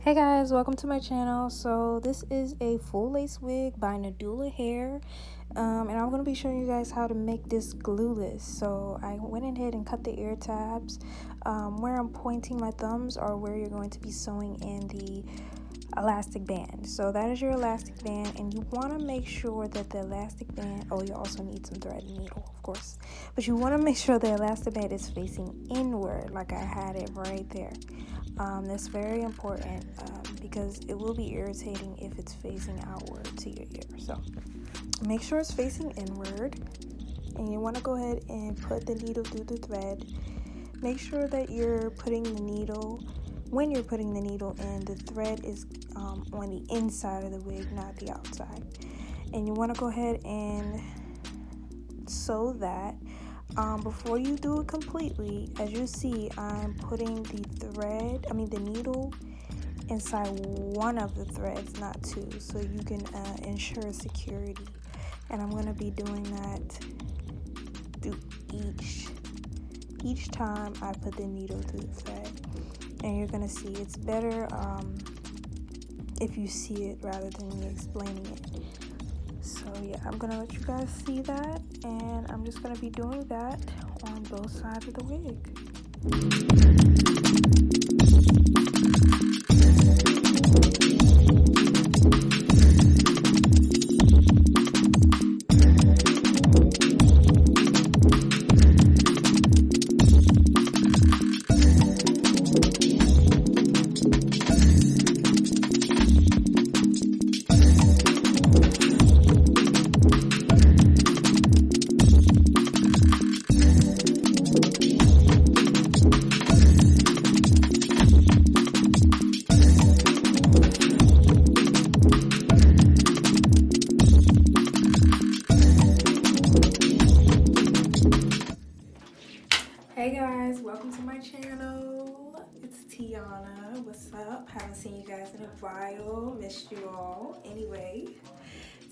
Hey guys, welcome to my channel. So this is a full lace wig by Nadula Hair, and I'm going to be showing you guys how to make this glueless. So I went ahead and cut the ear tabs. Where I'm pointing my thumbs are where you're going to be sewing in the elastic band. So that is your elastic band, and you want to make sure that the elastic band, you also need some thread and needle, of course, but you want to make sure the elastic band is facing inward, like I had it right there. That's very important because it will be irritating if it's facing outward to your ear. So make sure it's facing inward, and you want to go ahead and put the needle through the thread. Make sure that you're putting the needle, when you're putting the needle in, the thread is on the inside of the wig, not the outside. And you want to go ahead and sew that. Before you do it completely, as you see, I'm putting the needle inside one of the threads, not two, so you can ensure security. And I'm going to be doing that through each time I put the needle through the thread. And you're going to see it's better if you see it rather than me explaining it. So yeah, I'm gonna let you guys see that, and I'm just gonna be doing that on both sides of the wig. Hey guys, welcome to my channel. It's Tiana. What's up? Haven't seen you guys in a while. Missed you all. Anyway,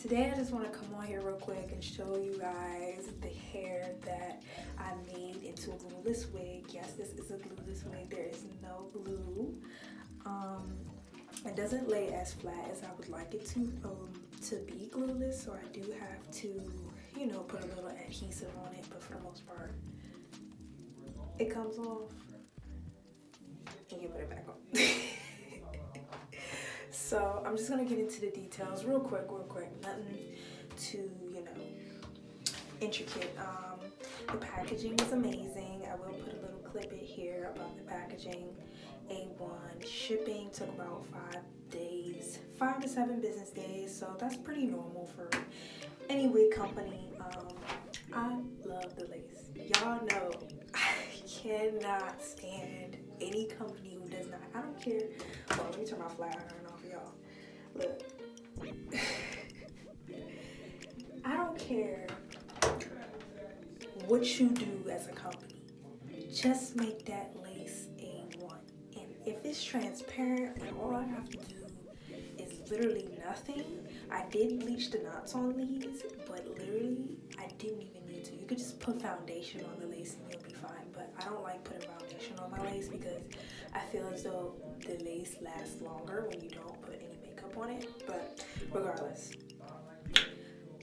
today I just want to come on here real quick and show you guys the hair that I made into a glueless wig. Yes, this is a glueless wig. There is no glue. It doesn't lay as flat as I would like it to be glueless, so I do have to, put a little adhesive on it, but for the most part, it comes off and you put it back on. So I'm just gonna get into the details real quick. Nothing too, intricate. The packaging is amazing. I will put a little clip in here about the packaging. A1. Shipping took about 5 to 7 business days, so that's pretty normal for any wig company. I love the lace. Y'all know I cannot stand any company who does not. I don't care. Well, let me turn my flat iron off, y'all. Look. I don't care what you do as a company. Just make that lace A1. And if it's transparent and all I have to do is literally nothing. I did bleach the knots on these, but literally I didn't even need to. You could just put foundation on the lace and you'll be fine, but I don't like putting foundation on my lace because I feel as though the lace lasts longer when you don't put any makeup on it. But regardless,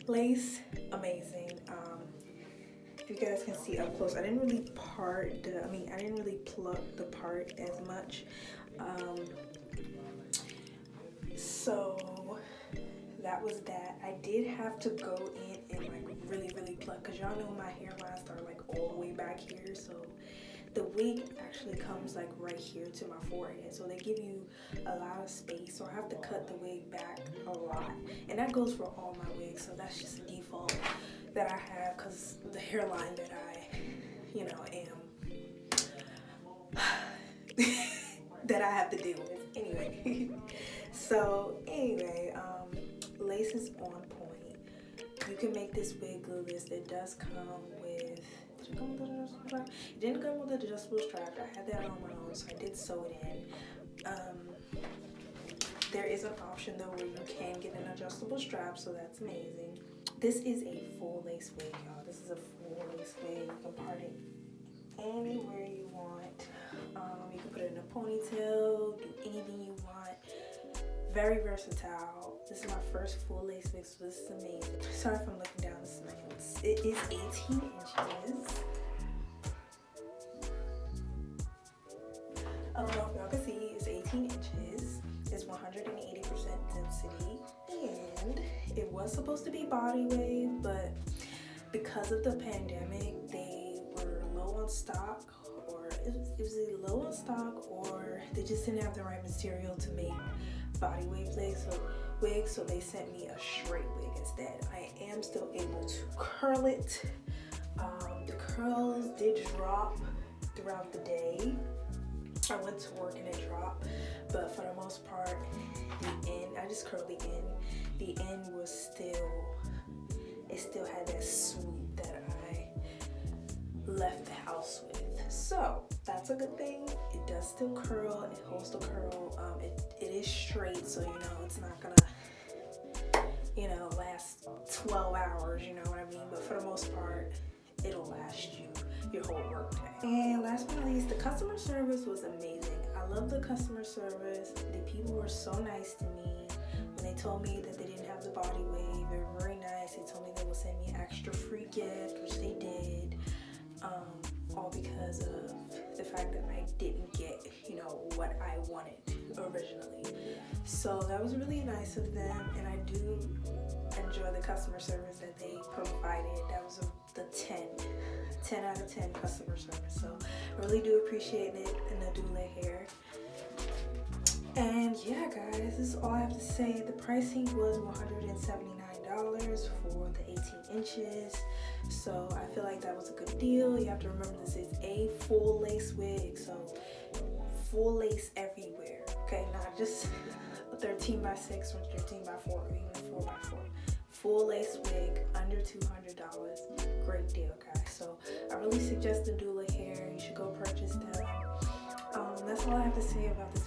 lace, amazing. If you guys can see up close, I didn't really pluck the part as much. So that was that. I did have to go in and like really pluck, because y'all know my hairline started like all the way back here. So the wig actually comes like right here to my forehead, so they give you a lot of space, so I have to cut the wig back a lot, and that goes for all my wigs. So that's just a default that I have because the hairline that I am that I have to deal with anyway. So anyway, lace is on point. You can make this wig glueless. It does come with, it didn't come with an adjustable strap. I had that on my own, so I did sew it in. There is an option though where you can get an adjustable strap, so that's amazing. This is a full lace wig, y'all. This is a full lace wig. You can part it anywhere you want. You can put it in a ponytail, do anything you want. Very versatile. This is my first full lace wig, so this is amazing. Sorry if I'm looking down, this is my notes. It is 18 inches. I don't know if y'all can see, it's 18 inches. It's 180% density. And it was supposed to be body wave, but because of the pandemic, they were low on stock, or it was either low on stock, or they just didn't have the right material to make body wave wigs, so they sent me a straight wig instead. I am still able to curl it. The curls did drop throughout the day. I went to work and it dropped, but for the most part, the end, I just curled the end. The end was it still had that swoop that I left the house with. So that's a good thing. It does still curl, it holds the curl. It is straight, so it's not gonna last 12 hours, you know what I mean? But for the most part, it'll last you your whole work day. And last but not least, the customer service was amazing. I love the customer service. The people were so nice to me. When they told me that they didn't have the body wave, they were very nice. They told me they would send me an extra free gift, which they did. All because of the fact that I didn't get, what I wanted originally. So that was really nice of them, and I do enjoy the customer service that they provided. That was the 10 out of 10 customer service. So I really do appreciate it, and Nadula Hair. And yeah, guys, this is all I have to say. The pricing was $179 for the 18 inches. So I feel like that was a good deal. You have to remember, this is a full lace wig, so full lace everywhere. Okay, not just a 13 by 6 or 13 by 4 or even a 4 by 4. Full lace wig, under $200. Great deal, guys. So I really suggest the Nadula Hair. You should go purchase them. That's all I have to say about this